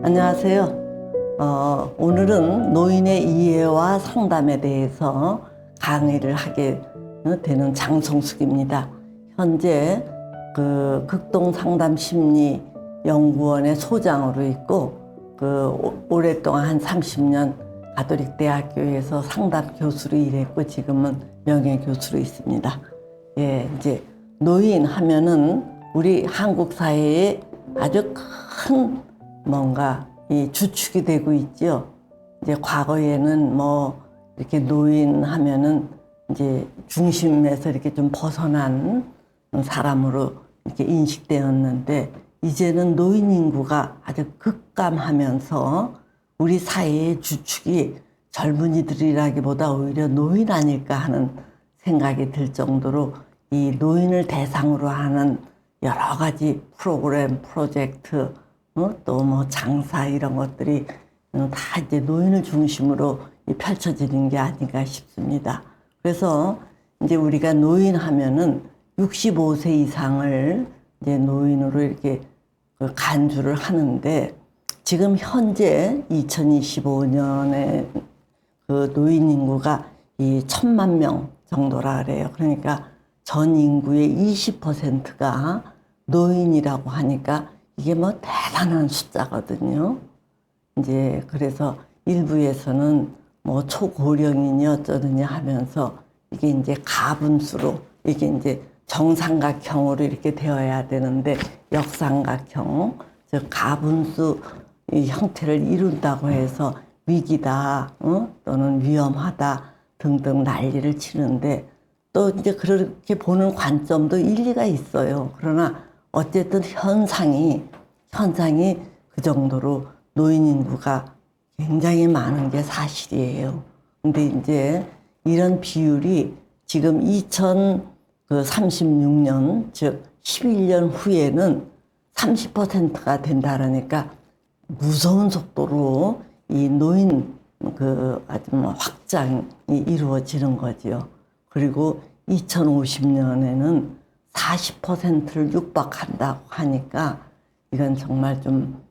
안녕하세요. 오늘은 노인의 이해와 상담에 대해서 강의를 하게 되는 장성숙입니다. 현재 그 극동상담심리연구원의 소장으로 있고 오랫동안 한 30년 가톨릭대학교에서 상담 교수로 일했고 지금은 명예교수로 있습니다. 예, 이제 노인 하면은 우리 한국 사회에 아주 큰 뭔가 이 주축이 되고 있죠. 이제 과거에는 뭐 이렇게 노인 하면은 이제 중심에서 이렇게 좀 벗어난 사람으로 이렇게 인식되었는데 이제는 노인 인구가 아주 급감하면서 우리 사회의 주축이 젊은이들이라기보다 오히려 노인 아닐까 하는 생각이 들 정도로 이 노인을 대상으로 하는 여러 가지 프로그램, 프로젝트, 또 뭐 장사 이런 것들이 다 이제 노인을 중심으로 펼쳐지는 게 아닌가 싶습니다. 그래서 이제 우리가 노인 하면은 65세 이상을 이제 노인으로 이렇게 간주를 하는데 지금 현재 2025년에 그 노인 인구가 이 1,000만 명 정도라 그래요. 그러니까 전 인구의 20%가 노인이라고 하니까 이게 뭐 대단한 숫자거든요. 이제 그래서 일부에서는 뭐 초고령이니 어쩌느냐 하면서 이게 이제 가분수로 이게 이제 정삼각형으로 이렇게 되어야 되는데 역삼각형, 즉 가분수 이 형태를 이룬다고 해서 위기다, 또는 위험하다 등등 난리를 치는데 또 이제 그렇게 보는 관점도 일리가 있어요. 그러나 어쨌든 현상이 그 정도로 노인 인구가 굉장히 많은 게 사실이에요. 근데 이제 이런 비율이 지금 2036년, 즉 11년 후에는 30%가 된다 그러니까 무서운 속도로 이 노인 아주 뭐 확장이 이루어지는 거지요. 그리고 2050년에는 40%를 육박한다고 하니까 이건 정말 좀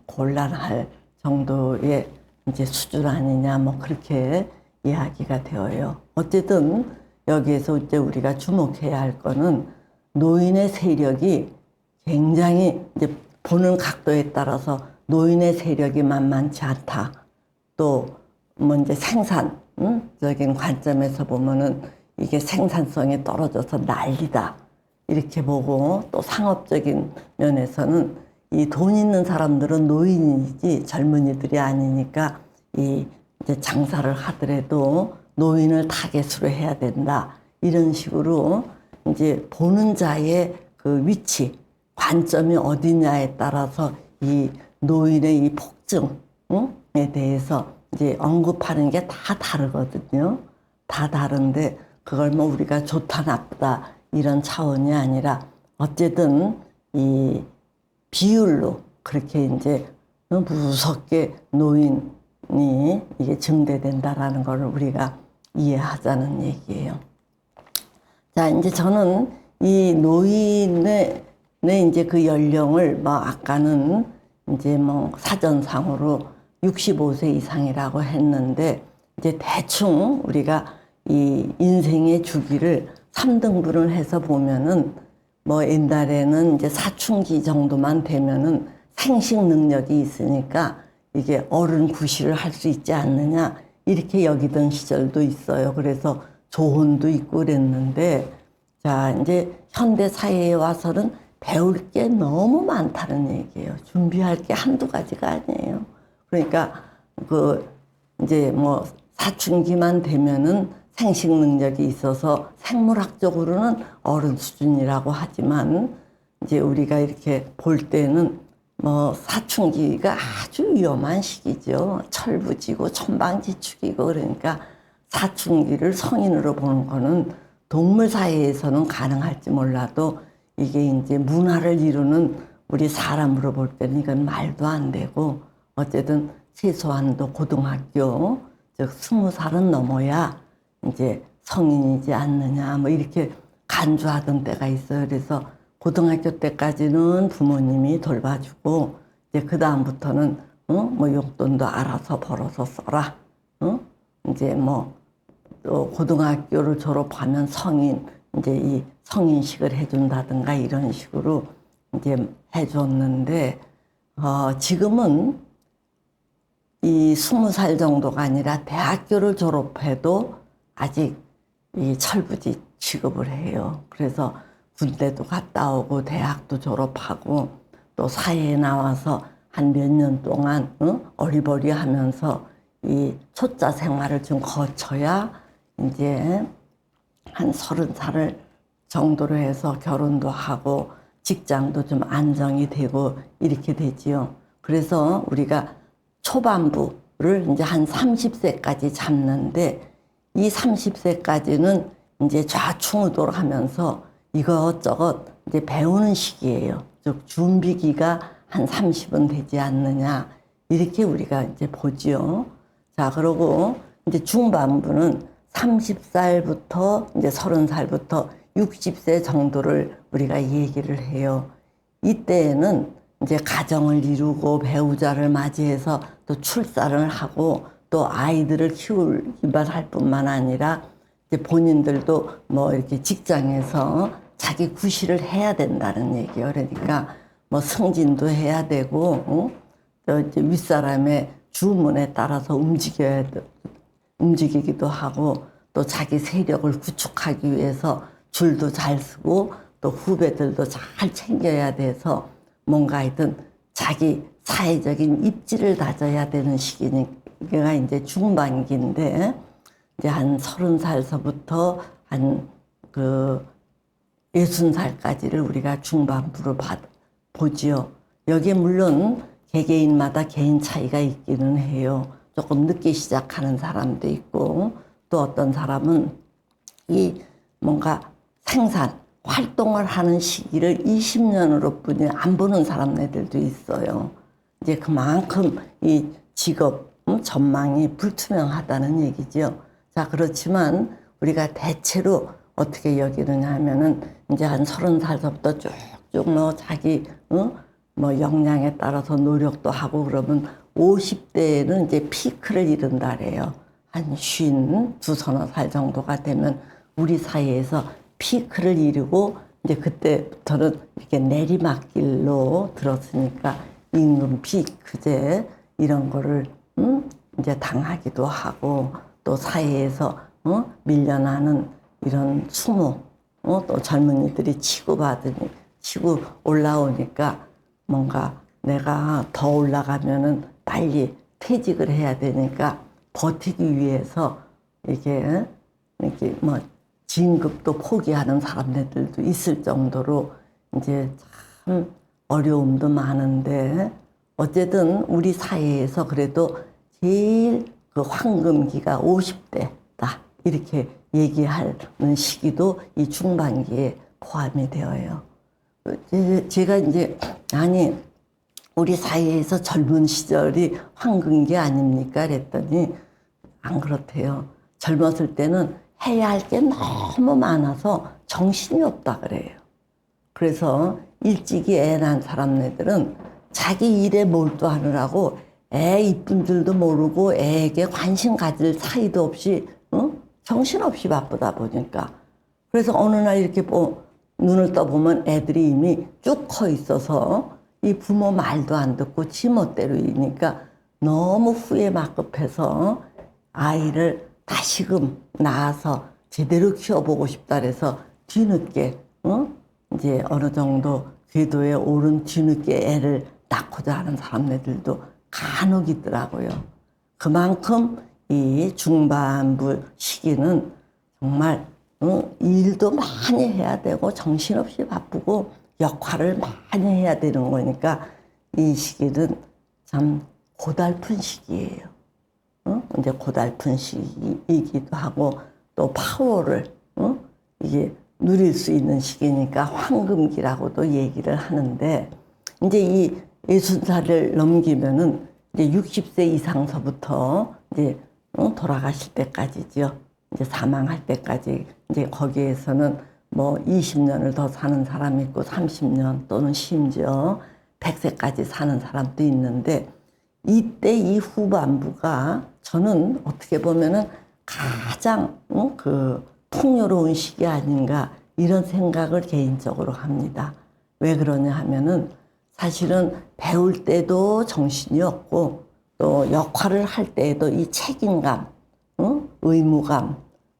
곤란할 정도의 이제 수준 아니냐 뭐 그렇게 이야기가 되어요. 어쨌든 여기에서 이제 우리가 주목해야 할 거는 노인의 세력이 굉장히 이제 보는 각도에 따라서 노인의 세력이 만만치 않다. 또 뭐 이제 생산적인 관점에서 보면은 이게 생산성이 떨어져서 난리다. 이렇게 보고 또 상업적인 면에서는 이 돈 있는 사람들은 노인이지 젊은이들이 아니니까 이 이제 장사를 하더라도 노인을 타겟으로 해야 된다. 이런 식으로 이제 보는 자의 그 위치, 관점이 어디냐에 따라서 이 노인의 이 폭증에 대해서 이제 언급하는 게 다 다르거든요. 다 다른데 그걸 뭐 우리가 좋다 나쁘다 이런 차원이 아니라 어쨌든 이 비율로 그렇게 이제 무섭게 노인이 이게 증대된다라는 걸 우리가 이해하자는 얘기예요. 자, 이제 저는 이 노인의 이제 그 연령을 뭐 아까는 이제 뭐 사전상으로 65세 이상이라고 했는데 이제 대충 우리가 이 인생의 주기를 3등분을 해서 보면은 뭐 옛날에는 이제 사춘기 정도만 되면은 생식 능력이 있으니까 이게 어른 구실을 할 수 있지 않느냐 이렇게 여기던 시절도 있어요. 그래서 조혼도 있고 그랬는데 자 이제 현대 사회에 와서는 배울 게 너무 많다는 얘기예요. 준비할 게 한두 가지가 아니에요. 그러니까 이제 뭐 사춘기만 되면은 생식 능력이 있어서 생물학적으로는 어른 수준이라고 하지만 이제 우리가 이렇게 볼 때는 뭐 사춘기가 아주 위험한 시기죠. 철부지고 천방지축이고 그러니까 사춘기를 성인으로 보는 거는 동물 사회에서는 가능할지 몰라도 이게 이제 문화를 이루는 우리 사람으로 볼 때는 이건 말도 안 되고 어쨌든 최소한도 고등학교 즉 20살은 넘어야 이제 성인이지 않느냐 뭐 이렇게 간주하던 때가 있어요. 그래서 고등학교 때까지는 부모님이 돌봐주고 이제 그 다음부터는 뭐 용돈도 알아서 벌어서 써라. 이제 뭐 또 고등학교를 졸업하면 성인 이제 이 성인식을 해준다든가 이런 식으로 이제 해줬는데 지금은 이 20살 정도가 아니라 대학교를 졸업해도 아직 이 철부지 취급을 해요. 그래서 군대도 갔다 오고 대학도 졸업하고 또 사회에 나와서 한 몇 년 동안 어리버리하면서 이 초짜 생활을 좀 거쳐야 이제 한 30살 정도로 해서 결혼도 하고 직장도 좀 안정이 되고 이렇게 되지요. 그래서 우리가 초반부를 이제 한 30세까지 잡는데 이 30세까지는 이제 좌충우돌 하면서 이것저것 이제 배우는 시기예요. 즉 준비기가 한 30은 되지 않느냐 이렇게 우리가 이제 보지요. 자, 그러고 이제 중반부는 30살부터 이제 30살부터 60세 정도를 우리가 얘기를 해요. 이때에는 이제 가정을 이루고 배우자를 맞이해서 또 출산을 하고 또 아이들을 키우기만 할 뿐만 아니라 이제 본인들도 뭐 이렇게 직장에서 자기 구실을 해야 된다는 얘기예요. 그러니까 뭐 승진도 해야 되고, 또 이제 윗사람의 주문에 따라서 움직이기도 하고, 또 자기 세력을 구축하기 위해서 줄도 잘 쓰고, 또 후배들도 잘 챙겨야 돼서 뭔가 하여튼 자기 사회적인 입지를 다져야 되는 시기가 이제 중반기인데, 이제 한 30살서부터 한 60살까지를 우리가 중반부로 보지요. 여기에 물론 개개인마다 개인 차이가 있기는 해요. 조금 늦게 시작하는 사람도 있고, 또 어떤 사람은 이 뭔가 생산, 활동을 하는 시기를 20년으로 뿐이 안 보는 사람들도 있어요. 이제 그만큼 이 직업 전망이 불투명하다는 얘기죠. 자, 그렇지만 우리가 대체로 어떻게 여기느냐 하면은 이제 한 30살부터 쭉쭉 뭐 자기 뭐 역량에 따라서 노력도 하고 그러면 50대에는 이제 피크를 이룬다 그래요. 한 52, 서너 살 정도가 되면 우리 사회에서 피크를 이루고 이제 그때부터는 이렇게 내리막길로 들었으니까 임금 피크제 이런 거를 이제 당하기도 하고 또 사회에서 밀려나는 이런 수모 또 젊은이들이 치고 올라오니까 뭔가 내가 더 올라가면은 빨리 퇴직을 해야 되니까 버티기 위해서 이렇게 뭐 진급도 포기하는 사람들도 있을 정도로 이제 참 어려움도 많은데 어쨌든 우리 사회에서 그래도 제일 그 황금기가 50대다 이렇게 얘기하는 시기도 이 중반기에 포함이 되어요. 제가 이제 아니 우리 사회에서 젊은 시절이 황금기 아닙니까? 그랬더니 안 그렇대요. 젊었을 때는 해야 할 게 너무 많아서 정신이 없다 그래요. 그래서 일찍이 애 낳은 사람네들은 자기 일에 몰두하느라고 애 이쁜 줄도 모르고 애에게 관심 가질 사이도 없이 정신없이 바쁘다 보니까 그래서 어느 날 이렇게 눈을 떠보면 애들이 이미 쭉 커 있어서 이 부모 말도 안 듣고 지멋대로이니까 너무 후회 막급해서 아이를 다시금 낳아서 제대로 키워보고 싶다 그래서 뒤늦게 이제 어느 정도 궤도에 오른 뒤늦게 애를 낳고자 하는 사람들도 간혹 있더라고요. 그만큼 이 중반부 시기는 정말 일도 많이 해야 되고 정신없이 바쁘고 역할을 많이 해야 되는 거니까 이 시기는 참 고달픈 시기예요. 이제 고달픈 시기이기도 하고 또 파워를 이게 누릴 수 있는 시기니까 황금기라고도 얘기를 하는데 이제 이 60살을 넘기면은 이제 60세 이상서부터 이제 돌아가실 때까지죠. 이제 사망할 때까지 이제 거기에서는 뭐 20년을 더 사는 사람이 있고 30년 또는 심지어 100세까지 사는 사람도 있는데 이때 이 후반부가 저는 어떻게 보면은 가장 그 풍요로운 시기 아닌가 이런 생각을 개인적으로 합니다. 왜 그러냐 하면은 사실은 배울 때도 정신이 없고 또 역할을 할 때에도 이 책임감, 의무감,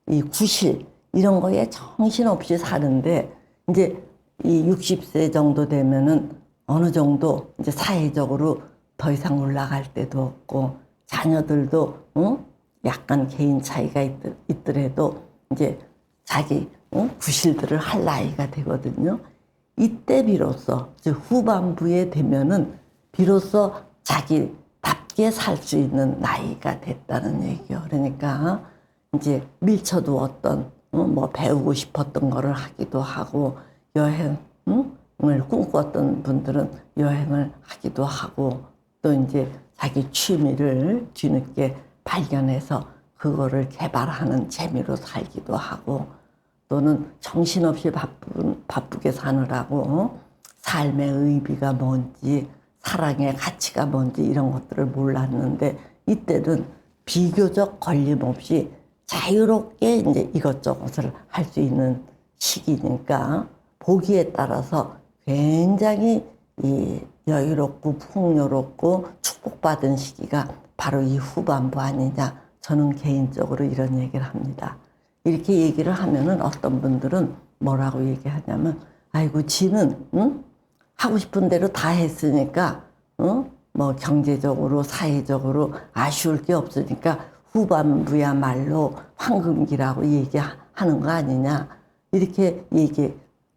이 구실 이런 거에 정신없이 사는데 이제 이 60세 정도 되면은 어느 정도 이제 사회적으로 더 이상 올라갈 때도 없고 자녀들도 약간 개인 차이가 있더라도 이제 자기 구실들을 할 나이가 되거든요. 이때 비로소 즉 후반부에 되면은 비로소 자기답게 살 수 있는 나이가 됐다는 얘기요. 그러니까 이제 밀쳐두었던 뭐 배우고 싶었던 거를 하기도 하고 여행을 꿈꿨던 분들은 여행을 하기도 하고 또 이제 자기 취미를 뒤늦게 발견해서 그거를 개발하는 재미로 살기도 하고 또는 정신없이 바쁘게 사느라고 삶의 의미가 뭔지 사랑의 가치가 뭔지 이런 것들을 몰랐는데 이때는 비교적 걸림없이 자유롭게 이제 이것저것을 할 수 있는 시기니까 보기에 따라서 굉장히 이 여유롭고 풍요롭고 축복받은 시기가 바로 이 후반부 아니냐 저는 개인적으로 이런 얘기를 합니다. 이렇게 얘기를 하면은 어떤 분들은 뭐라고 얘기하냐면 아이고 지는 하고 싶은 대로 다 했으니까 뭐 경제적으로 사회적으로 아쉬울 게 없으니까 후반부야말로 황금기라고 얘기하는 거 아니냐 이렇게 얘기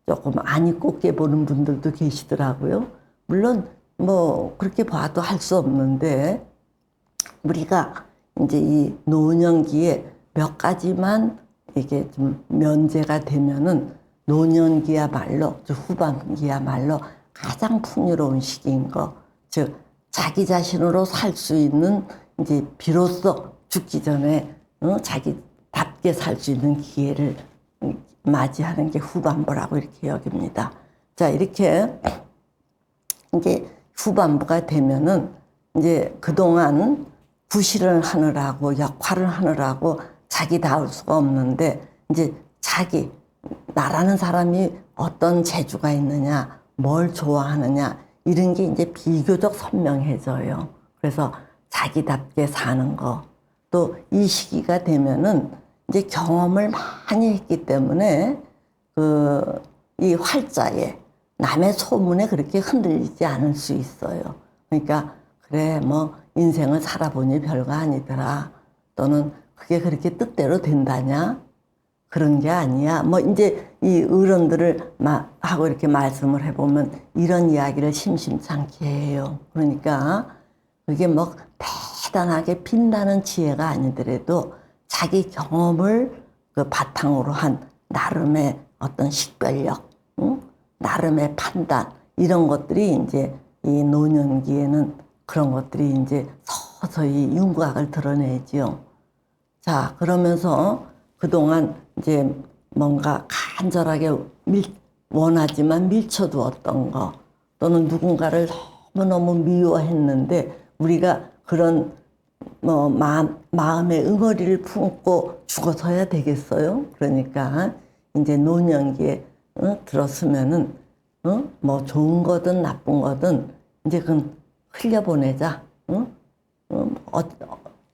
조금 안이 곱게 보는 분들도 계시더라고요. 물론 뭐 그렇게 봐도 할 수 없는데 우리가 이제 이 노년기에 몇 가지만 이게 좀 면제가 되면은 노년기야말로 후반기야말로 가장 풍요로운 시기인 거. 즉 자기 자신으로 살 수 있는 이제 비로소 죽기 전에 자기답게 살 수 있는 기회를 맞이하는 게 후반부라고 이렇게 여깁니다. 자 이렇게 이제 후반부가 되면은 이제 그동안 구실을 하느라고 역할을 하느라고 자기다울 수가 없는데 이제 자기 나라는 사람이 어떤 재주가 있느냐 뭘 좋아하느냐 이런 게 이제 비교적 선명해져요. 그래서 자기답게 사는 거 또 이 시기가 되면은 이제 경험을 많이 했기 때문에 이 활자에 남의 소문에 그렇게 흔들리지 않을 수 있어요. 그러니까 그래 뭐 인생을 살아보니 별거 아니더라 또는 그게 그렇게 뜻대로 된다냐 그런 게 아니야 뭐 이제 이 어른들을 하고 이렇게 말씀을 해보면 이런 이야기를 심심찮게 해요. 그러니까 그게 뭐 대단하게 빛나는 지혜가 아니더라도 자기 경험을 그 바탕으로 한 나름의 어떤 식별력, 나름의 판단 이런 것들이 이제 이 노년기에는 그런 것들이 이제 서서히 윤곽을 드러내지요. 자 그러면서 그동안 이제 뭔가 간절하게 원하지만 밀쳐두었던 거 또는 누군가를 너무너무 미워했는데 우리가 그런 뭐 마음의 응어리를 품고 죽어서야 되겠어요. 그러니까 이제 노년기에 들었으면은 뭐 좋은 거든 나쁜 거든 이제 그건 흘려보내자.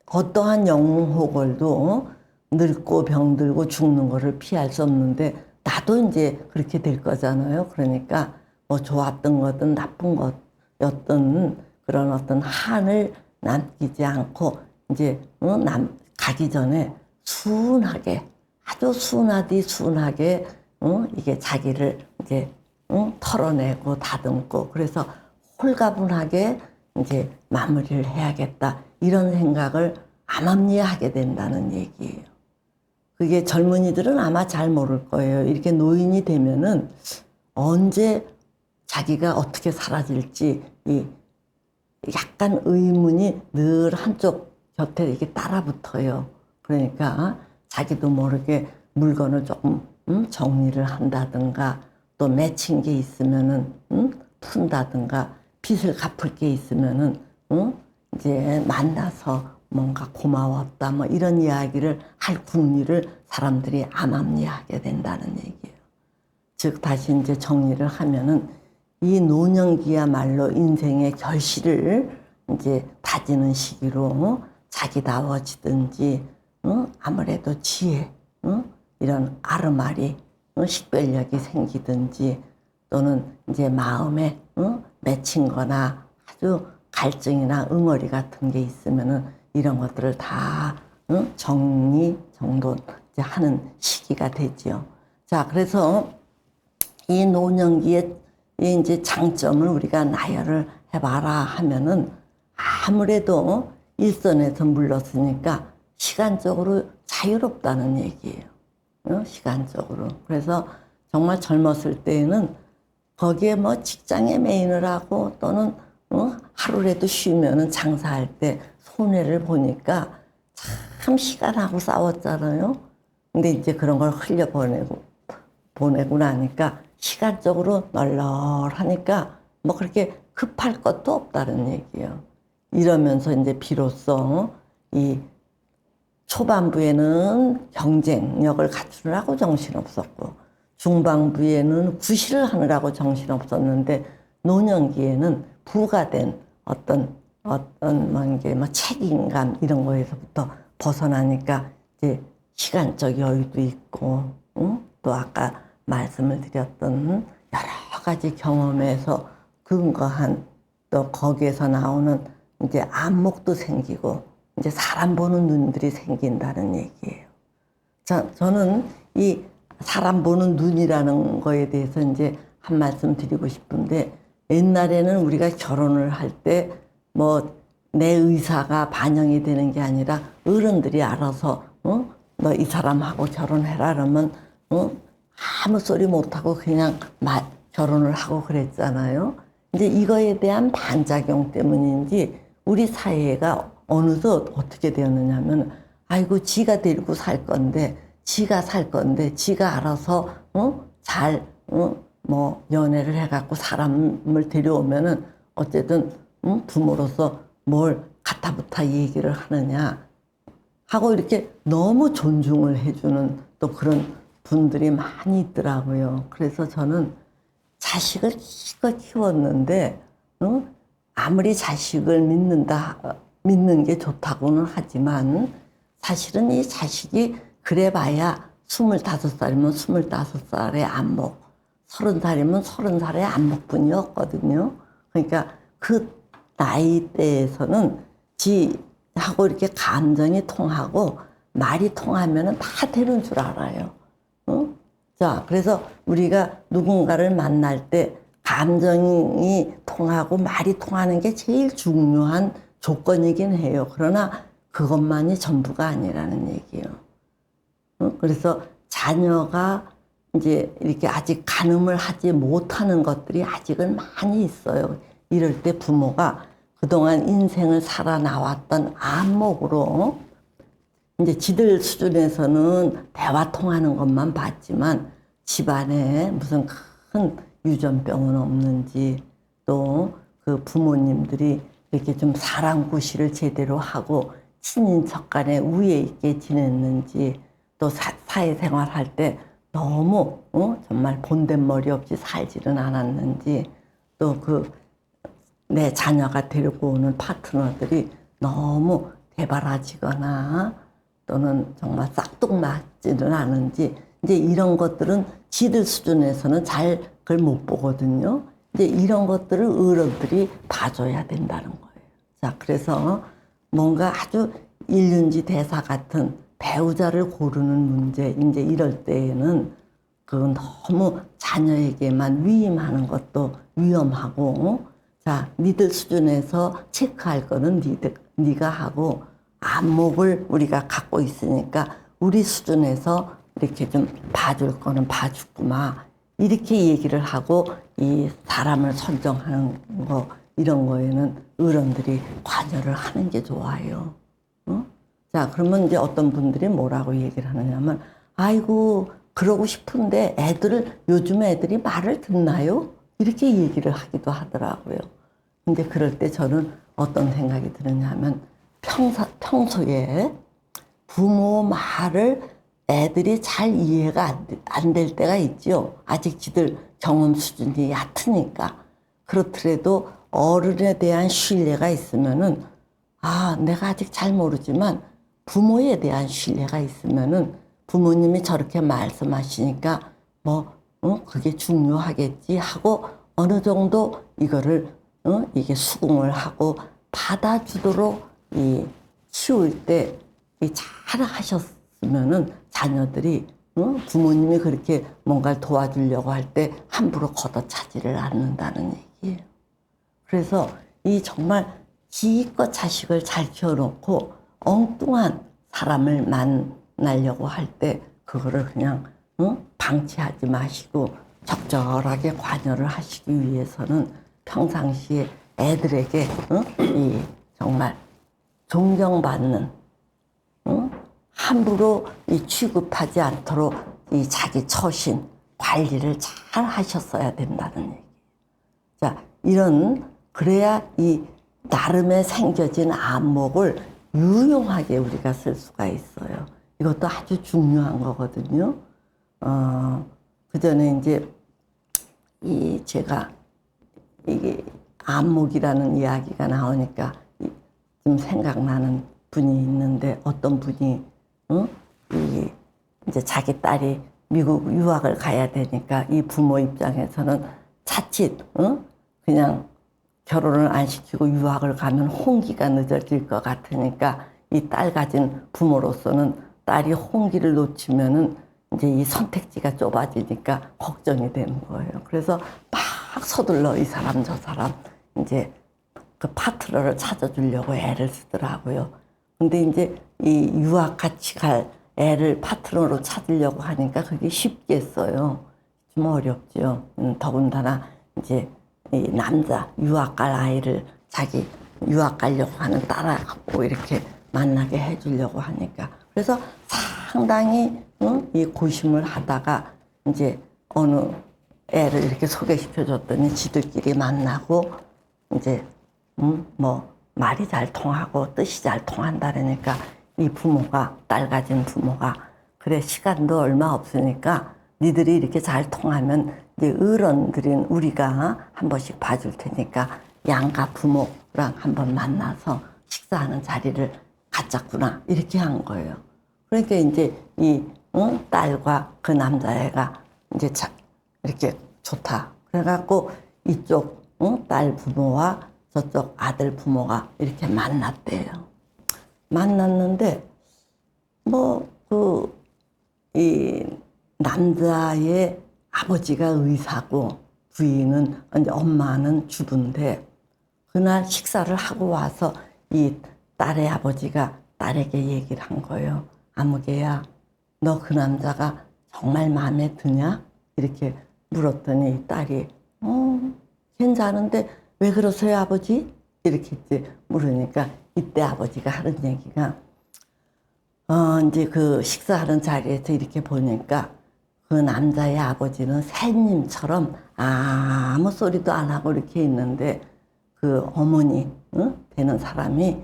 어떠한 영웅호걸도 늙고 병들고 죽는 거를 피할 수 없는데 나도 이제 그렇게 될 거잖아요. 그러니까 뭐 좋았던 거든 나쁜 것였던 그런 어떤 한을 남기지 않고 이제 가기 전에 순하게 아주 순하게 이게 자기를 이제 털어내고 다듬고 그래서 홀가분하게 이제 마무리를 해야겠다 이런 생각을 암암리하게 된다는 얘기예요. 그게 젊은이들은 아마 잘 모를 거예요. 이렇게 노인이 되면은 언제 자기가 어떻게 사라질지 이 약간 의문이 늘 한쪽 곁에 이렇게 따라붙어요. 그러니까 자기도 모르게 물건을 조금 정리를 한다든가 또 맺힌 게 있으면은 푼다든가 빚을 갚을 게 있으면은, 이제 만나서 뭔가 고마웠다, 뭐 이런 이야기를 할 궁리를 사람들이 암암리하게 된다는 얘기예요. 즉, 다시 이제 정리를 하면은 이 노년기야말로 인생의 결실을 이제 다지는 시기로 자기다워지든지, 아무래도 지혜, 이런 아르마리, 식별력이 생기든지, 또는 이제 마음에 맺힌 거나 아주 갈증이나 응어리 같은 게 있으면은 이런 것들을 다 정리, 정돈 이제 하는 시기가 되지요. 자, 그래서 이 노년기의 이제 장점을 우리가 나열을 해봐라 하면은 아무래도 일선에서 물렀으니까 시간적으로 자유롭다는 얘기예요. 시간적으로. 그래서 정말 젊었을 때에는 거기에 뭐 직장에 매인을 하고 또는 하루라도 쉬면은 장사할 때 손해를 보니까 참 시간하고 싸웠잖아요. 근데 이제 그런 걸 보내고 나니까 시간적으로 널널하니까 뭐 그렇게 급할 것도 없다는 얘기예요. 이러면서 이제 비로소 이 초반부에는 경쟁력을 갖추느라고 정신없었고, 중반부에는 구실을 하느라고 정신없었는데, 노년기에는 부가된 어떤 뭐 책임감 이런 거에서부터 벗어나니까 이제 시간적 여유도 있고, 또 아까 말씀을 드렸던 여러 가지 경험에서 근거한 또 거기에서 나오는 이제 안목도 생기고 이제 사람 보는 눈들이 생긴다는 얘기예요. 저는 이 사람 보는 눈이라는 거에 대해서 이제 한 말씀 드리고 싶은데, 옛날에는 우리가 결혼을 할 때 뭐 내 의사가 반영이 되는 게 아니라 어른들이 알아서 너 이 사람하고 결혼해라 그러면 아무 소리 못하고 그냥 결혼을 하고 그랬잖아요. 이제 이거에 대한 반작용 때문인지 우리 사회가 어느덧 어떻게 되었느냐면, 아이고 지가 데리고 살 건데 지가 알아서 잘 뭐 연애를 해갖고 사람을 데려오면은 어쨌든 부모로서 뭘 갖다부터 얘기를 하느냐 하고 이렇게 너무 존중을 해주는 또 그런 분들이 많이 있더라고요. 그래서 저는 자식을 기껏 키웠는데 아무리 자식을 믿는 게 좋다고는 하지만 사실은 이 자식이 그래봐야 25살이면 25살의 안목, 30살이면 30살의 안목뿐이었거든요. 그러니까 그 나이대에서는 지하고 이렇게 감정이 통하고 말이 통하면 다 되는 줄 알아요. 자, 그래서 우리가 누군가를 만날 때 감정이 통하고 말이 통하는 게 제일 중요한 조건이긴 해요. 그러나 그것만이 전부가 아니라는 얘기예요. 그래서 자녀가 이제 이렇게 아직 가늠을 하지 못하는 것들이 아직은 많이 있어요. 이럴 때 부모가 그동안 인생을 살아나왔던 안목으로 이제 지들 수준에서는 대화 통하는 것만 봤지만 집안에 무슨 큰 유전병은 없는지, 또 그 부모님들이 이렇게 좀 사랑구실을 제대로 하고 친인척 간에 우애 있게 지냈는지, 또 사회생활 할 때 너무 정말 본댓머리 없이 살지는 않았는지, 또 그 내 자녀가 데리고 오는 파트너들이 너무 대바라지거나 또는 정말 싹둑맞지는 않은지, 이제 이런 것들은 지들 수준에서는 잘 그걸 못 보거든요. 이제 이런 것들을 어른들이 봐줘야 된다는 거예요. 자, 그래서 뭔가 아주 일륜지 대사 같은 배우자를 고르는 문제, 이제 이럴 때에는 그 너무 자녀에게만 위임하는 것도 위험하고, 자, 니들 수준에서 체크할 거는 네가 하고, 안목을 우리가 갖고 있으니까 우리 수준에서 이렇게 좀 봐줄 거는 봐주구마, 이렇게 얘기를 하고 이 사람을 선정하는 거, 이런 거에는 어른들이 관여를 하는 게 좋아요. 자, 그러면 이제 어떤 분들이 뭐라고 얘기를 하느냐면, 아이고 그러고 싶은데 요즘 애들이 말을 듣나요? 이렇게 얘기를 하기도 하더라고요. 근데 그럴 때 저는 어떤 생각이 드느냐면 평소에 부모 말을 애들이 잘 이해가 안 될 때가 있죠. 아직 지들 경험 수준이 얕으니까. 그렇더라도 어른에 대한 신뢰가 있으면은 내가 아직 잘 모르지만 부모에 대한 신뢰가 있으면은 부모님이 저렇게 말씀하시니까 그게 중요하겠지 하고 어느 정도 이거를 이게 수긍을 하고 받아주도록 키울 때 잘 하셨으면은 자녀들이 부모님이 그렇게 뭔가를 도와주려고 할 때 함부로 걷어차지를 않는다는 얘기예요. 그래서 이 정말 기껏 자식을 잘 키워놓고 엉뚱한 사람을 만나려고 할 때 그거를 그냥 방치하지 마시고 적절하게 관여를 하시기 위해서는 평상시에 애들에게 이 정말 존경받는 함부로 취급하지 않도록 이 자기 처신 관리를 잘 하셨어야 된다는 얘기. 자, 그래야 이 나름의 생겨진 안목을 유용하게 우리가 쓸 수가 있어요. 이것도 아주 중요한 거거든요. 그 전에 이제 제가 이게 안목이라는 이야기가 나오니까 좀 생각나는 분이 있는데 어떤 분이 이제 자기 딸이 미국 유학을 가야 되니까 이 부모 입장에서는 자칫 그냥 결혼을 안 시키고 유학을 가면 홍기가 늦어질 것 같으니까 이 딸 가진 부모로서는 딸이 홍기를 놓치면은 이제 이 선택지가 좁아지니까 걱정이 되는 거예요. 그래서 막 서둘러 이 사람 저 사람 이제 그 파트너를 찾아주려고 애를 쓰더라고요. 근데 이제 이 유학 같이 갈 애를 파트너로 찾으려고 하니까 그게 쉽겠어요. 좀 어렵죠. 더군다나 이제 이 남자 유학 갈 아이를 자기 유학 가려고 하는 딸하고 이렇게 만나게 해주려고 하니까 그래서 상당히 이 고심을 하다가 이제 어느 애를 이렇게 소개시켜 줬더니 지들끼리 만나고 이제 말이 잘 통하고 뜻이 잘 통한다 그러니까 이 부모가 딸 가진 부모가 그래 시간도 얼마 없으니까 니들이 이렇게 잘 통하면 이제 어른들인 우리가 한 번씩 봐줄 테니까 양가 부모랑 한번 만나서 식사하는 자리를 갖자꾸나 이렇게 한 거예요. 그러니까 이제 이 딸과 그 남자애가 이제 이렇게 좋다. 그래갖고 이쪽 딸 부모와 저쪽 아들 부모가 이렇게 만났대요. 만났는데 이 남자의 아버지가 의사고 부인은 이제 엄마는 주부인데 그날 식사를 하고 와서 이 딸의 아버지가 딸에게 얘기를 한 거예요. 아무개야, 너 그 남자가 정말 마음에 드냐? 이렇게 물었더니 딸이 괜찮은데 왜 그러세요 아버지? 이렇게 이제 물으니까 이때 아버지가 하는 얘기가 이제 그 식사하는 자리에서 이렇게 보니까 그 남자의 아버지는 새님처럼 아무 소리도 안 하고 이렇게 있는데 그 어머니 되는 사람이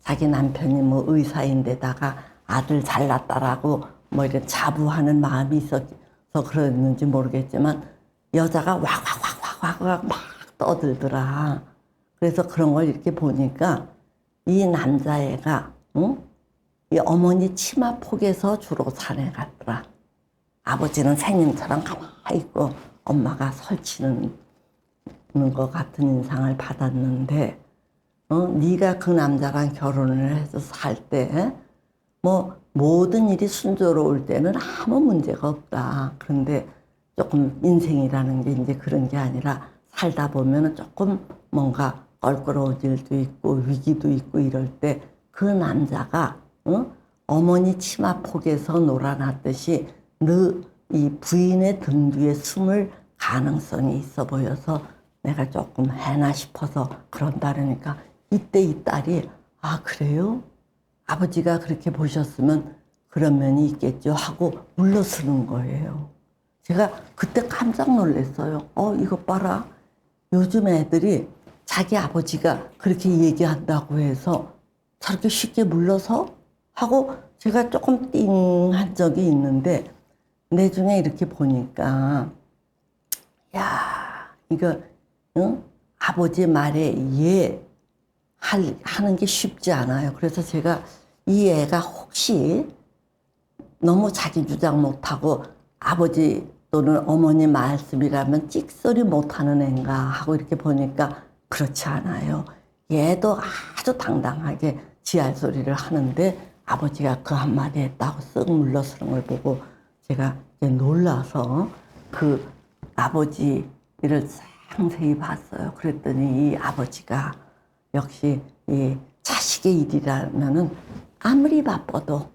자기 남편이 의사인데다가 아들 잘났다라고 이런 자부하는 마음이 있어서 그랬는지 모르겠지만 여자가 왁왁왁왁왁 막 떠들더라. 그래서 그런 걸 이렇게 보니까 이 남자애가 이 어머니 치마 폭에서 주로 산에 갔더라. 아버지는 새님처럼 가만히 있고 엄마가 설치는 것 같은 인상을 받았는데 네가 그 남자랑 결혼을 해서 살 때 모든 일이 순조로울 때는 아무 문제가 없다. 그런데 조금 인생이라는 게 이제 그런 게 아니라 살다 보면은 조금 뭔가 껄끄러워질 일도 있고 위기도 있고 이럴 때 그 남자가 어머니 치마 폭에서 놀아놨듯이 이 부인의 등 뒤에 숨을 가능성이 있어 보여서 내가 조금 해나 싶어서 그런다 그러니까 이때 이 딸이 그래요? 아버지가 그렇게 보셨으면 그런 면이 있겠죠 하고 물러서는 거예요. 제가 그때 깜짝 놀랐어요. 이것 봐라. 요즘 애들이 자기 아버지가 그렇게 얘기한다고 해서 저렇게 쉽게 물러서 하고 제가 조금 띵한 적이 있는데 내중에 이렇게 보니까 야 이거 응? 아버지 말에 하는 게 쉽지 않아요. 그래서 제가 이 애가 혹시 너무 자기 주장 못하고 아버지 또는 어머니 말씀이라면 찍소리 못하는 애인가 하고 이렇게 보니까 그렇지 않아요. 얘도 아주 당당하게 지할 소리를 하는데 아버지가 그 한마디 했다고 쓱 물러서는 걸 보고 제가 이제 놀라서 그 아버지를 상세히 봤어요. 그랬더니 이 아버지가 역시 이 자식의 일이라면은 아무리 바빠도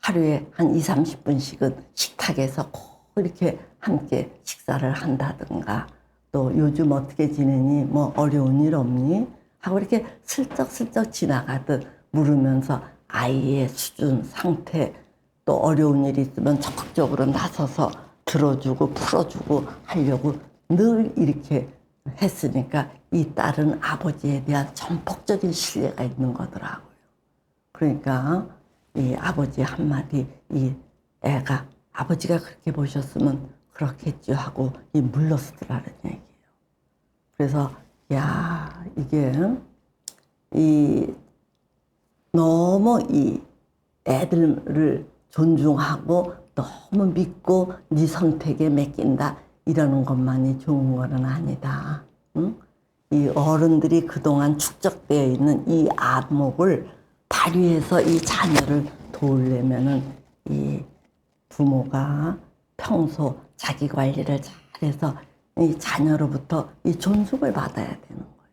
하루에 한 2, 30분씩은 식탁에서 꼭 이렇게 함께 식사를 한다든가 또 요즘 어떻게 지내니 뭐 어려운 일 없니 하고 이렇게 슬쩍슬쩍 지나가듯 물으면서 아이의 수준 상태 또 어려운 일 있으면 적극적으로 나서서 들어주고 풀어주고 하려고 늘 이렇게 했으니까 이 딸은 아버지에 대한 전폭적인 신뢰가 있는 거더라고요. 그러니까 이 아버지 한마디 이 애가 아버지가 그렇게 보셨으면 그렇겠죠 하고 이 물러서더라는 얘기예요. 그래서 야 이게 이 너무 이 애들을 존중하고 너무 믿고 네 선택에 맡긴다 이러는 것만이 좋은 거는 아니다. 응? 이 어른들이 그동안 축적되어 있는 이 안목을 발휘해서 이 자녀를 도우려면은 이 부모가 평소 자기 관리를 잘해서 이 자녀로부터 이 존중을 받아야 되는 거예요.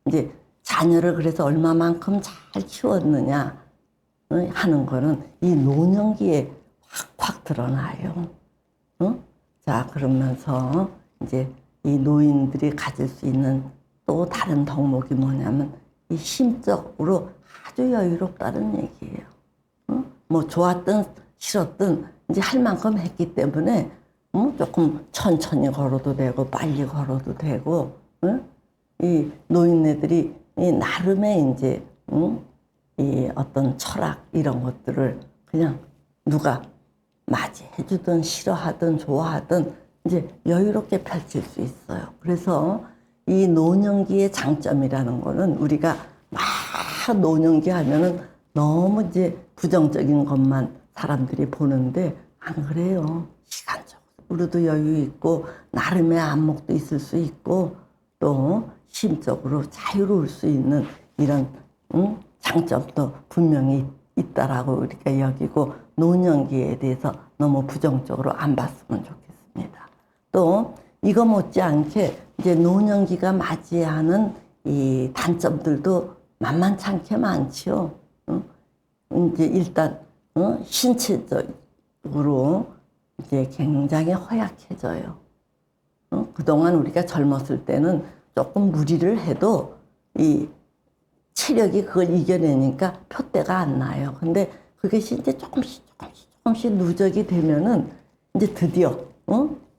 이제 자녀를 그래서 얼마만큼 잘 키웠느냐 하는 거는 이 노년기에 확확 드러나요. 응? 자, 그러면서 이제 이 노인들이 가질 수 있는 또 다른 덕목이 뭐냐면 이 심적으로 아주 여유롭다는 얘기예요. 응? 뭐 좋았든 싫었든 이제 할 만큼 했기 때문에 조금 천천히 걸어도 되고 빨리 걸어도 되고 응? 이 노인네들이 이 나름의 이제 이 어떤 철학 이런 것들을 그냥 누가 맞이해주든 싫어하든 좋아하든 이제 여유롭게 펼칠 수 있어요. 그래서 이 노년기의 장점이라는 거는 우리가 막 노년기 하면은 너무 이제 부정적인 것만 사람들이 보는데 안 그래요. 시간적으로도 여유 있고 나름의 안목도 있을 수 있고 또 심적으로 자유로울 수 있는 이런 장점도 분명히 있다라고 우리가 여기고 노년기에 대해서 너무 부정적으로 안 봤으면 좋겠습니다. 또 이거 못지않게 이제 노년기가 맞이하는 이 단점들도 만만찮게 많지요. 이제 일단 신체적으로 이제 굉장히 허약해져요. 그동안 우리가 젊었을 때는 조금 무리를 해도 이 체력이 그걸 이겨내니까 표대가 안 나요. 근데 그것이 이제 조금씩 누적이 되면은 이제 드디어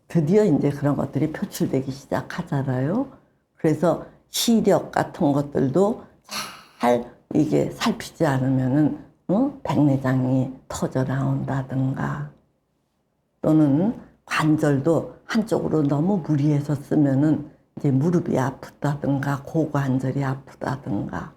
이제 그런 것들이 표출되기 시작하잖아요. 그래서 시력 같은 것들도 잘 이게 살피지 않으면은 백내장이 터져 나온다든가 또는 관절도 한쪽으로 너무 무리해서 쓰면은 이제 무릎이 아프다든가 고관절이 아프다든가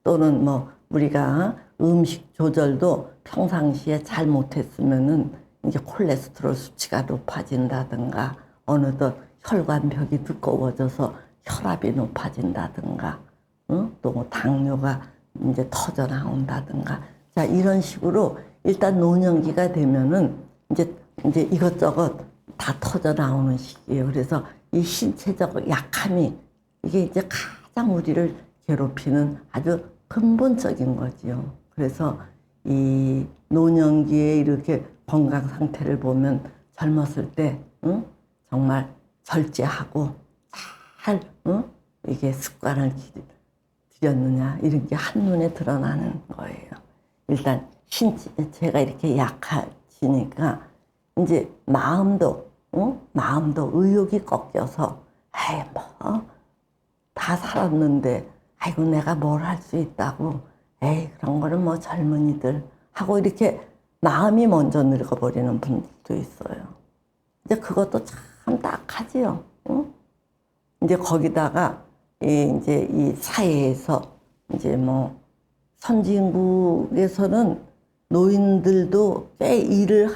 또는 뭐 우리가 음식 조절도 평상시에 잘못했으면은 이제 콜레스테롤 수치가 높아진다든가 어느덧 혈관벽이 두꺼워져서 혈압이 높아진다든가 또 당뇨가 이제 터져 나온다든가 자 이런 식으로 일단 노년기가 되면은 이제 이것저것 다 터져 나오는 시기예요. 그래서 이 신체적 약함이 이게 이제 가장 우리를 괴롭히는 아주 근본적인 거지요. 그래서 이 노년기에 이렇게 건강 상태를 보면 젊었을 때 정말 절제하고 잘 이게 습관을 들였느냐 이런 게 한눈에 드러나는 거예요. 일단 신체가 이렇게 약해지니까 이제 마음도 의욕이 꺾여서 에이 뭐 다 살았는데 아이고 내가 뭘 할 수 있다고 에이 그런 거는 뭐 젊은이들 하고 이렇게 마음이 먼저 늙어버리는 분들도 있어요. 이제 그것도 참 딱하지요. 응? 이제 거기다가 이제 이 사회에서 이제 뭐 선진국에서는 노인들도 꽤 일을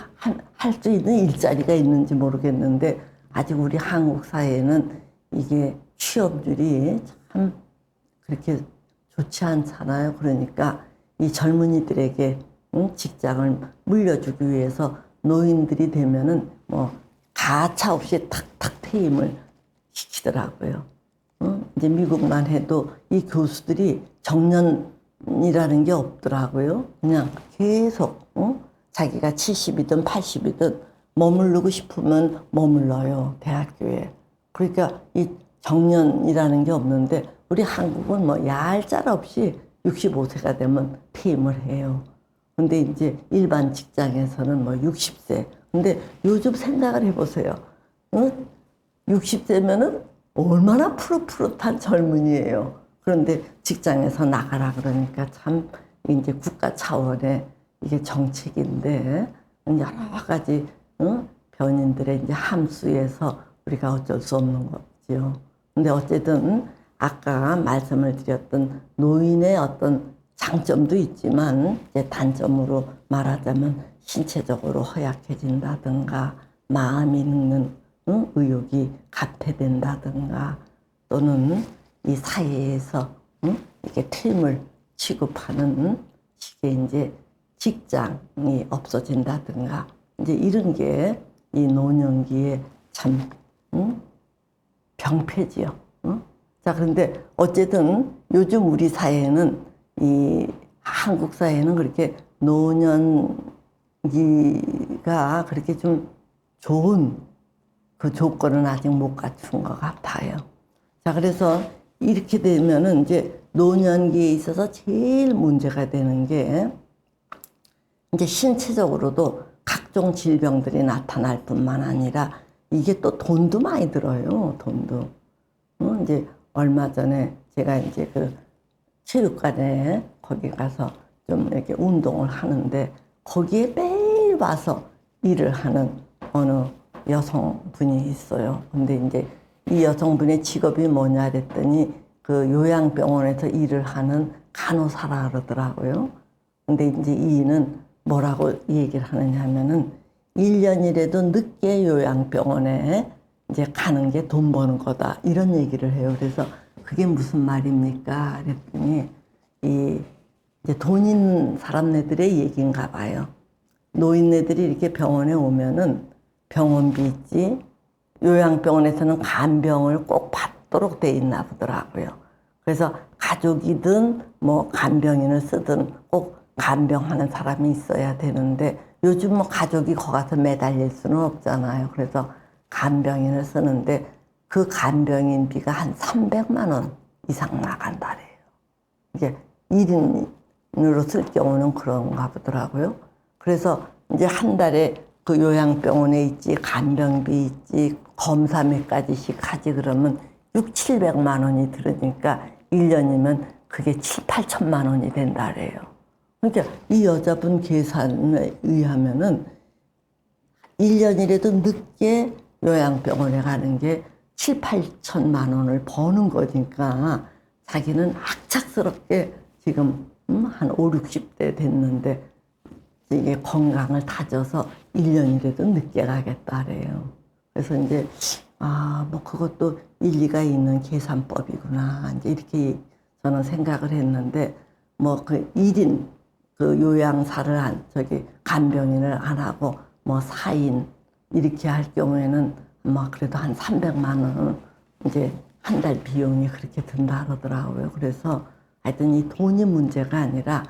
할 수 있는 일자리가 있는지 모르겠는데 아직 우리 한국 사회에는 이게 취업률이 참 그렇게 좋지 않잖아요. 그러니까 이 젊은이들에게 직장을 물려주기 위해서 노인들이 되면은 뭐 가차 없이 탁탁 퇴임을 시키더라고요. 이제 미국만 해도 이 교수들이 정년이라는 게 없더라고요. 그냥 계속 자기가 70이든 80이든 머무르고 싶으면 머물러요, 대학교에. 그러니까 이 정년이라는 게 없는데 우리 한국은 뭐 얄짤없이 65세가 되면 퇴임을 해요. 근데 이제 일반 직장에서는 뭐 60세. 근데 요즘 생각을 해보세요. 60세면은 얼마나 푸릇푸릇한 젊은이에요. 그런데 직장에서 나가라 그러니까 참 이제 국가 차원의 이게 정책인데 여러 가지 변인들의 이제 함수에서 우리가 어쩔 수 없는 거지요. 근데 어쨌든 아까 말씀을 드렸던 노인의 어떤 장점도 있지만 이제 단점으로 말하자면 신체적으로 허약해진다든가 마음이 늙는 의욕이 감퇴된다든가 또는 이 사회에서 이렇게 퇴임을 취급하는 식의 이제 직장이 없어진다든가 이제 이런 게 이 노년기에 참 병폐지요. 자, 그런데 어쨌든 요즘 우리 사회는 이 한국 사회는 그렇게 노년기가 그렇게 좀 좋은 그 조건은 아직 못 갖춘 것 같아요. 자, 그래서 이렇게 되면은 이제 노년기에 있어서 제일 문제가 되는 게 이제 신체적으로도 각종 질병들이 나타날 뿐만 아니라 이게 또 돈도 많이 들어요. 돈도. 이제 얼마 전에 제가 이제 그 체육관에 거기 가서 좀 이렇게 운동을 하는데 거기에 매일 와서 일을 하는 어느 여성분이 있어요. 근데 이제 이 여성분의 직업이 뭐냐 그랬더니 그 요양병원에서 일을 하는 간호사라 그러더라고요. 근데 이제 이는 뭐라고 얘기를 하느냐 하면은 1년이라도 늦게 요양병원에 이제 가는 게 돈 버는 거다. 이런 얘기를 해요. 그래서 그게 무슨 말입니까? 그랬더니 이제 돈 있는 사람네들의 얘기인가 봐요. 노인네들이 이렇게 병원에 오면은 병원비 있지, 요양병원에서는 간병을 꼭 받도록 돼 있나 보더라고요. 그래서 가족이든 뭐 간병인을 쓰든 꼭 간병하는 사람이 있어야 되는데 요즘 뭐 가족이 거 가서 매달릴 수는 없잖아요. 그래서 간병인을 쓰는데 그 간병인비가 한 300만 원 이상 나간다래요. 이게 1인으로 쓸 경우는 그런가 보더라고요. 그래서 이제 한 달에 그 요양병원에 있지, 간병비 있지, 검사 몇 가지씩 하지 그러면 6, 700만 원이 들으니까 1년이면 그게 7, 8천만 원이 된다래요. 그러니까 이 여자분 계산에 의하면은 1년이라도 늦게 요양병원에 가는 게 7, 8천만 원을 버는 거니까 자기는 악착스럽게 지금 한 5, 60대 됐는데 이게 건강을 다져서 1년이라도 늦게 가겠다래요. 그래서 이제 뭐 그것도 일리가 있는 계산법이구나 이제 이렇게 저는 생각을 했는데 뭐 그 1인 그 요양사를 간병인을 안 하고 뭐 4인 이렇게 할 경우에는 뭐 그래도 한 300만 원은 이제 한 달 비용이 그렇게 든다 그러더라고요. 그래서 하여튼 이 돈이 문제가 아니라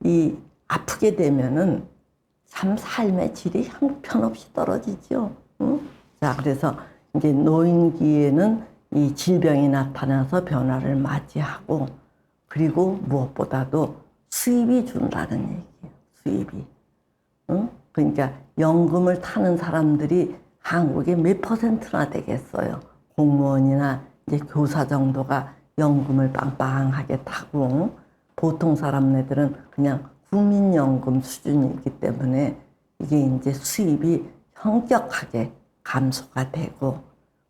이 아프게 되면은 참 삶의 질이 형편없이 떨어지죠. 응? 자, 그래서 이제 노인기에는 이 질병이 나타나서 변화를 맞이하고 그리고 무엇보다도 수입이 준다는 얘기예요. 수입이. 응? 그러니까 연금을 타는 사람들이 한국에 몇 퍼센트나 되겠어요. 공무원이나 이제 교사 정도가 연금을 빵빵하게 타고 보통 사람네들은 그냥 국민연금 수준이기 때문에 이게 이제 수입이 현격하게 감소가 되고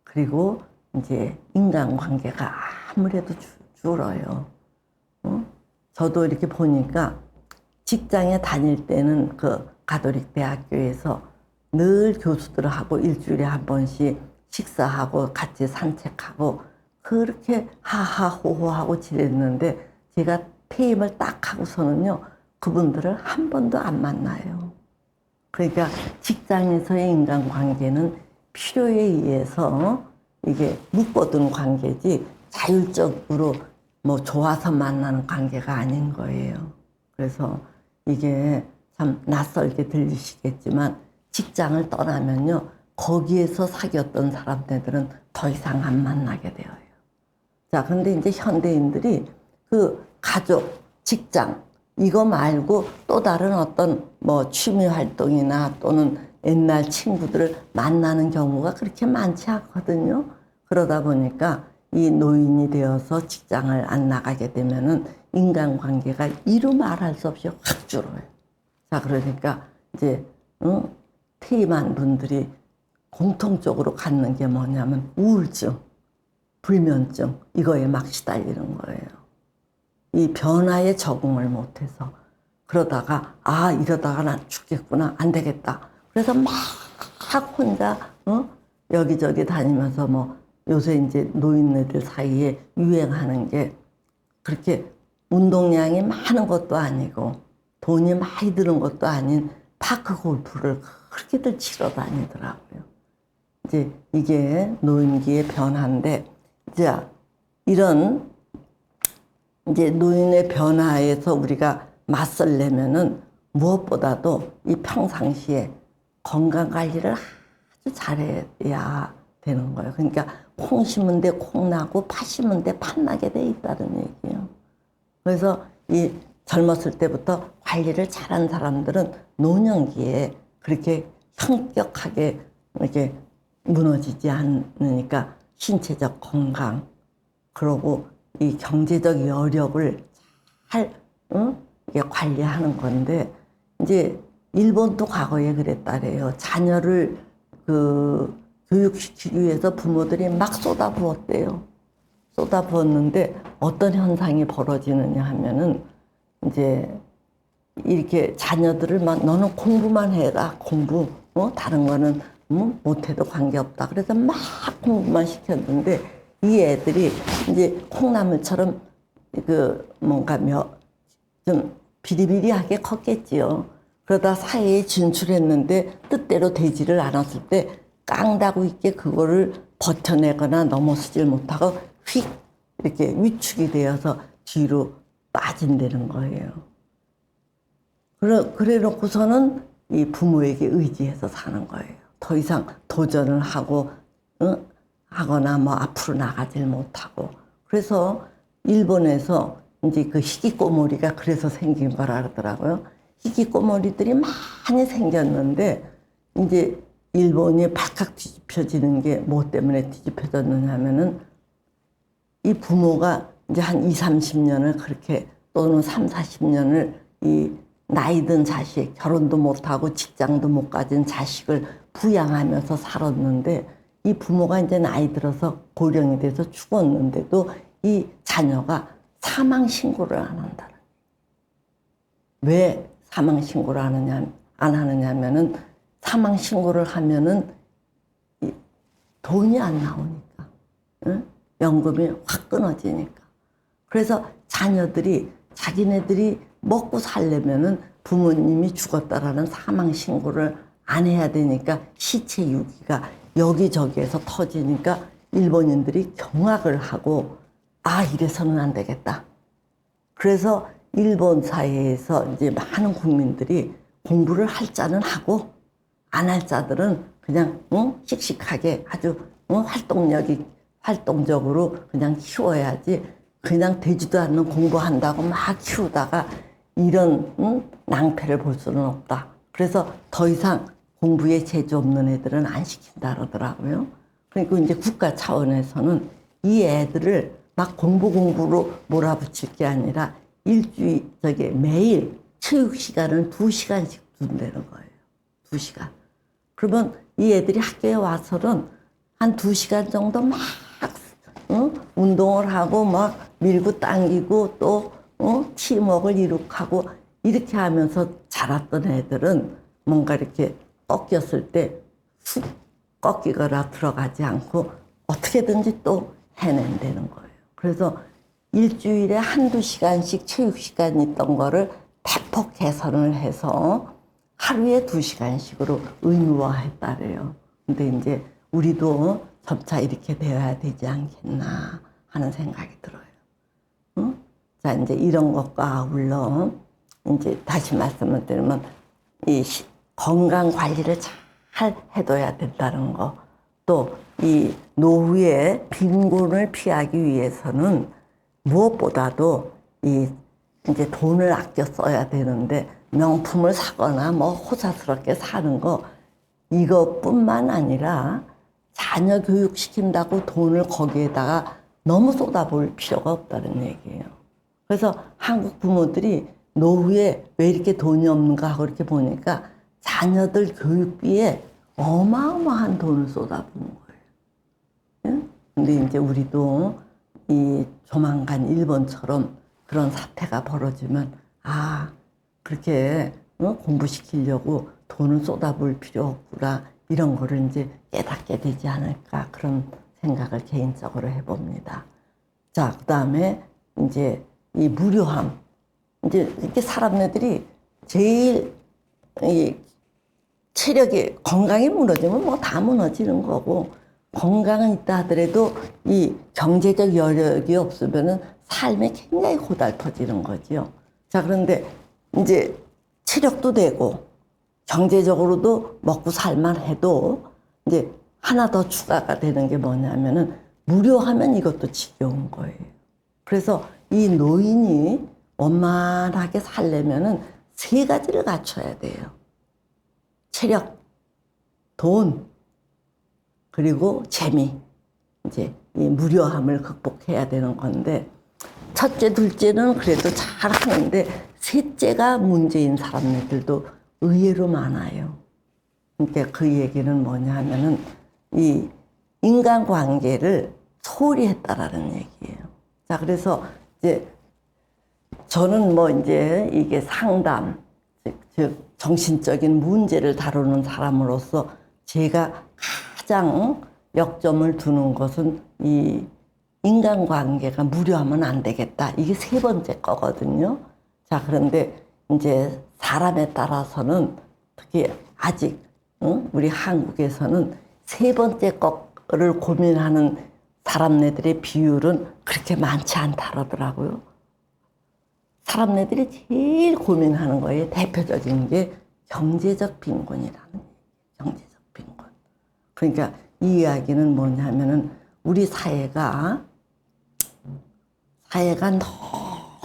그리고 이제 인간관계가 아무래도 줄어요. 저도 이렇게 보니까 직장에 다닐 때는 그 가톨릭 대학교에서 늘 교수들하고 일주일에 한 번씩 식사하고 같이 산책하고 그렇게 하하호호하고 지냈는데 제가 퇴임을 딱 하고서는요 그분들을 한 번도 안 만나요. 그러니까 직장에서의 인간관계는 필요에 의해서 이게 묶어둔 관계지 자율적으로 뭐 좋아서 만나는 관계가 아닌 거예요. 그래서 이게 참 낯설게 들리시겠지만 직장을 떠나면요 거기에서 사귀었던 사람들은 더 이상 안 만나게 되어요. 자, 근데 이제 현대인들이 그 가족, 직장 이거 말고 또 다른 어떤 뭐 취미 활동이나 또는 옛날 친구들을 만나는 경우가 그렇게 많지 않거든요. 그러다 보니까 이 노인이 되어서 직장을 안 나가게 되면은 인간관계가 이루 말할 수 없이 확 줄어요. 자, 그러니까 이제 퇴임한 분들이 공통적으로 갖는 게 뭐냐면 우울증, 불면증 이거에 막 시달리는 거예요. 이 변화에 적응을 못해서 그러다가 아 이러다가 난 죽겠구나 안 되겠다. 그래서 막 혼자 여기저기 다니면서 뭐 요새 이제 노인네들 사이에 유행하는 게 그렇게 운동량이 많은 것도 아니고 돈이 많이 드는 것도 아닌 파크 골프를 그렇게들 치러 다니더라고요. 이제 이게 노인기의 변화인데 이제 이런 이제 노인의 변화에서 우리가 맞설려면은 무엇보다도 이 평상시에 건강 관리를 아주 잘해야 되는 거예요. 그러니까 콩 심은 데 콩 나고 팥 심은 데 팥 나게 돼 있다는 얘기예요. 그래서 이 젊었을 때부터 관리를 잘한 사람들은 노년기에 그렇게 현격하게 이렇게 무너지지 않으니까 신체적 건강 그러고 이 경제적 여력을 잘 이게 관리하는 건데 이제 일본도 과거에 그랬다래요. 자녀를 그 교육시키기 위해서 부모들이 막 쏟아부었대요. 쏟아부었는데 어떤 현상이 벌어지느냐 하면은 이제 이렇게 자녀들을 막 너는 공부만 해라 공부 다른 거는 못해도 관계없다. 그래서 막 공부만 시켰는데 이 애들이 이제 콩나물처럼 그 뭔가 좀 비리비리하게 컸겠지요. 그러다 사회에 진출했는데 뜻대로 되지를 않았을 때 깡다구 있게 그거를 버텨내거나 넘어서질 못하고 휙 이렇게 위축이 되어서 뒤로 빠진다는 거예요. 그래 놓고서는 이 부모에게 의지해서 사는 거예요. 더 이상 도전을 하고 하거나 뭐 앞으로 나가질 못하고. 그래서 일본에서 이제 그 히키코모리가 그래서 생긴 거라 그러더라고요. 히키코모리들이 많이 생겼는데 이제 일본이 발칵 뒤집혀지는 게 뭐 때문에 뒤집혀졌느냐 하면은 이 부모가 이제 한 20, 30년을 그렇게 또는 3, 40년을 이 나이 든 자식, 결혼도 못하고 직장도 못 가진 자식을 부양하면서 살았는데 이 부모가 이제 나이 들어서 고령이 돼서 죽었는데도 이 자녀가 사망 신고를 안 한다. 왜 사망 신고를 안 하느냐면은 사망 신고를 하면은 돈이 안 나오니까, 응? 연금이 확 끊어지니까. 그래서 자녀들이 자기네들이 먹고 살려면은 부모님이 죽었다라는 사망 신고를 안 해야 되니까 시체 유기가 여기저기에서 터지니까 일본인들이 경악을 하고 아 이래서는 안 되겠다. 그래서 일본 사회에서 이제 많은 국민들이 공부를 할 자는 하고 안 할 자들은 그냥 씩씩하게 아주 활동적으로 그냥 키워야지 그냥 되지도 않는 공부한다고 막 키우다가 이런 낭패를 볼 수는 없다. 그래서 더 이상 공부에 재주 없는 애들은 안 시킨다 그러더라고요. 그러니까 이제 국가 차원에서는 이 애들을 막 공부로 몰아붙일 게 아니라 매일 체육 시간을 2시간씩 준다는 거예요. 2시간. 그러면 이 애들이 학교에 와서는 한 2시간 정도 막 운동을 하고 막 밀고 당기고 또 팀워크를 이룩하고 이렇게 하면서 자랐던 애들은 뭔가 이렇게 꺾였을 때 쑥 꺾이거나 들어가지 않고 어떻게든지 또 해낸다는 거예요. 그래서 일주일에 1~2시간씩 체육 시간이 있던 거를 대폭 개선을 해서 하루에 2시간씩으로 의무화했다래요. 근데 이제 우리도 점차 이렇게 되어야 되지 않겠나 하는 생각이 들어요. 응? 자, 이제 이런 것과 아울러 이제 다시 말씀을 드리면 이 건강 관리를 잘 해둬야 된다는 거. 또 이 노후의 빈곤을 피하기 위해서는 무엇보다도 이제 돈을 아껴 써야 되는데 명품을 사거나 뭐 호사스럽게 사는 거 이것뿐만 아니라 자녀 교육시킨다고 돈을 거기에다가 너무 쏟아부을 필요가 없다는 얘기예요. 그래서 한국 부모들이 노후에 왜 이렇게 돈이 없는가 하고 이렇게 보니까 자녀들 교육비에 어마어마한 돈을 쏟아부은 거예요. 근데 이제 우리도 이 조만간 일본처럼 그런 사태가 벌어지면 그렇게 공부시키려고 돈을 쏟아부을 필요 없구나 이런 거를 이제 깨닫게 되지 않을까 그런 생각을 개인적으로 해봅니다. 자, 그 다음에 이제 이 무료함. 이제 이렇게 사람들이 제일 이 체력이 건강이 무너지면 뭐 다 무너지는 거고 건강은 있다 하더라도 이 경제적 여력이 없으면은 삶이 굉장히 고달퍼지는 거죠. 자, 그런데 이제 체력도 되고 경제적으로도 먹고 살만 해도 이제 하나 더 추가가 되는 게 뭐냐면은 무료하면 이것도 지겨운 거예요. 그래서 이 노인이 원만하게 살려면은 3가지를 갖춰야 돼요. 체력, 돈, 그리고 재미. 이제 이 무료함을 극복해야 되는 건데 첫째, 둘째는 그래도 잘 하는데 셋째가 문제인 사람들도 의외로 많아요. 그러니까 그 얘기는 뭐냐 하면은 이 인간관계를 소홀히 했다라는 얘기예요. 자, 그래서 이제 저는 뭐 이제 이게 상담, 즉 정신적인 문제를 다루는 사람으로서 제가 가장 역점을 두는 것은 이 인간관계가 무료하면 안 되겠다. 이게 3번째 거거든요. 자, 그런데 이제 사람에 따라서는 특히 아직 우리 한국에서는 3번째 거를 고민하는 사람네들의 비율은 그렇게 많지 않다 그러더라고요. 사람네들이 제일 고민하는 거에 대표적인 게 경제적 빈곤이라는 얘기예요. 경제적 빈곤. 그러니까 이 이야기는 뭐냐면은 우리 사회가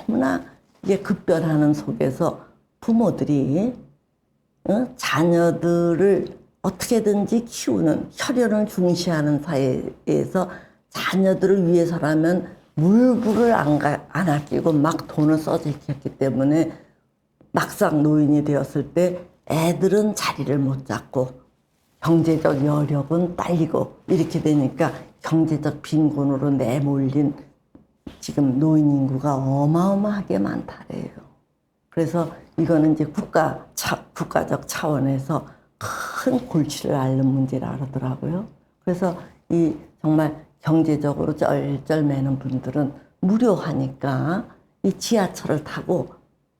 너무나 이게 급변하는 속에서 부모들이 자녀들을 어떻게든지 키우는 혈연을 중시하는 사회에서 자녀들을 위해서라면 물불을 안 아끼고 막 돈을 써제꼈기 때문에 막상 노인이 되었을 때 애들은 자리를 못 잡고 경제적 여력은 딸리고 이렇게 되니까 경제적 빈곤으로 내몰린 지금 노인 인구가 어마어마하게 많다래요. 그래서 이거는 이제 국가적 차원에서 큰 골치를 앓는 문제라 그러더라고요. 그래서 이 정말 경제적으로 쩔쩔매는 분들은 무료하니까 이 지하철을 타고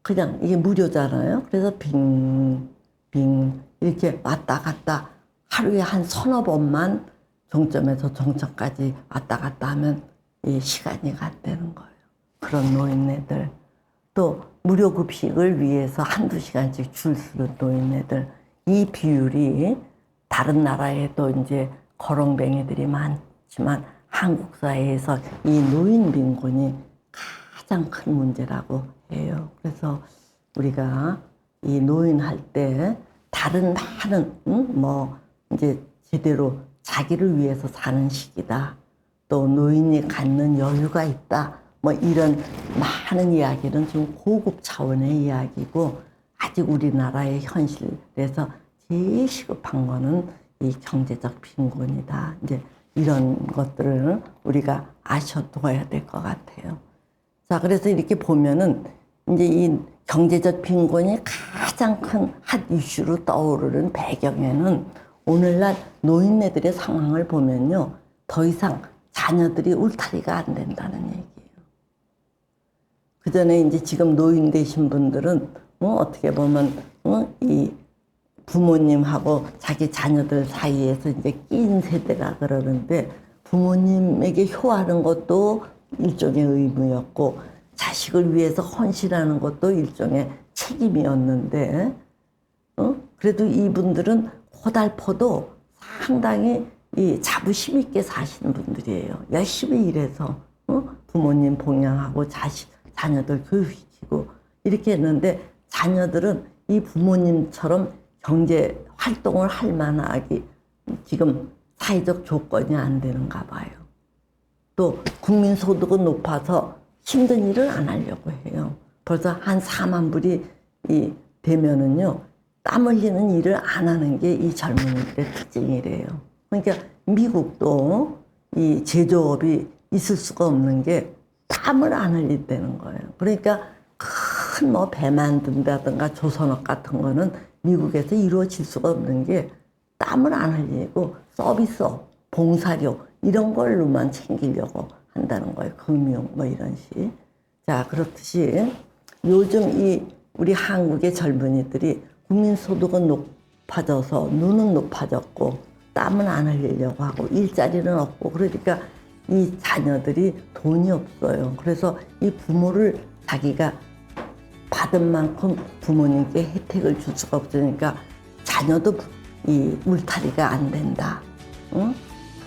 그냥 이게 무료잖아요. 그래서 빙빙 이렇게 왔다 갔다 하루에 한 3~4번만 종점에서 종점까지 왔다 갔다 하면 이 시간이 간다는 거예요. 그런 노인네들. 또 무료 급식을 위해서 1~2시간씩 줄 서는 노인네들. 이 비율이 다른 나라에도 이제 거렁뱅이들이 많지만 한국 사회에서 이 노인 빈곤이 가장 큰 문제라고 해요. 그래서 우리가 이 노인할 때 다른 많은 뭐 이제 제대로 자기를 위해서 사는 시기다. 또 노인이 갖는 여유가 있다. 뭐 이런 많은 이야기는 좀 고급 차원의 이야기고 아직 우리나라의 현실에서 제일 시급한 거는 이 경제적 빈곤이다. 이제 이런 것들을 우리가 아셔둬야 될 것 같아요. 자, 그래서 이렇게 보면은 이제 이 경제적 빈곤이 가장 큰 핫 이슈로 떠오르는 배경에는 오늘날 노인네들의 상황을 보면요. 더 이상 자녀들이 울타리가 안 된다는 얘기예요. 그 전에 이제 지금 노인 되신 분들은 어떻게 보면 이 부모님하고 자기 자녀들 사이에서 이제 낀 세대라 그러는데 부모님에게 효하는 것도 일종의 의무였고 자식을 위해서 헌신하는 것도 일종의 책임이었는데 그래도 이분들은 고달퍼도 상당히 이 자부심 있게 사시는 분들이에요. 열심히 일해서 부모님 봉양하고 자녀들 교육시키고 이렇게 했는데 자녀들은 이 부모님처럼 경제 활동을 할 만하기 지금 사회적 조건이 안 되는가 봐요. 또 국민소득은 높아서 힘든 일을 안 하려고 해요. 벌써 한 4만 불이 되면은요, 땀 흘리는 일을 안 하는 게 이 젊은이들의 특징이래요. 그러니까 미국도 이 제조업이 있을 수가 없는 게 땀을 안 흘린다는 거예요. 그러니까 큰 뭐 배 만든다든가 조선업 같은 거는 미국에서 이루어질 수가 없는 게 땀을 안 흘리고 서비스업, 봉사료 이런 걸로만 챙기려고 한다는 거예요. 금융 뭐 이런 식. 자, 그렇듯이 요즘 이 우리 한국의 젊은이들이 국민소득은 높아져서 눈은 높아졌고 땀은 안 흘리려고 하고 일자리는 없고 그러니까 이 자녀들이 돈이 없어요. 그래서 이 부모를 자기가 받은 만큼 부모님께 혜택을 줄 수가 없으니까 자녀도 이 울타리가 안 된다. 응?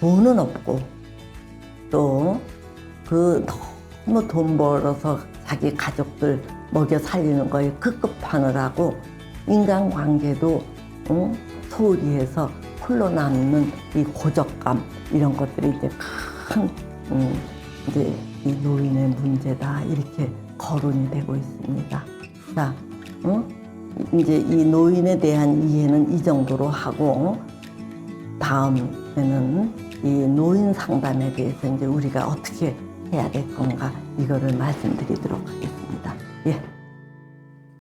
돈은 없고 또 그 너무 돈 벌어서 자기 가족들 먹여 살리는 거에 급급하느라고 인간관계도 소홀히 해서 홀로 남는 이 고적감 이런 것들이 이제 큰 이제 이 노인의 문제다 이렇게 거론이 되고 있습니다. 자, 이제 이 노인에 대한 이해는 이 정도로 하고 다음에는 이 노인 상담에 대해서 이제 우리가 어떻게 해야 될 건가 이거를 말씀드리도록 하겠습니다. 예.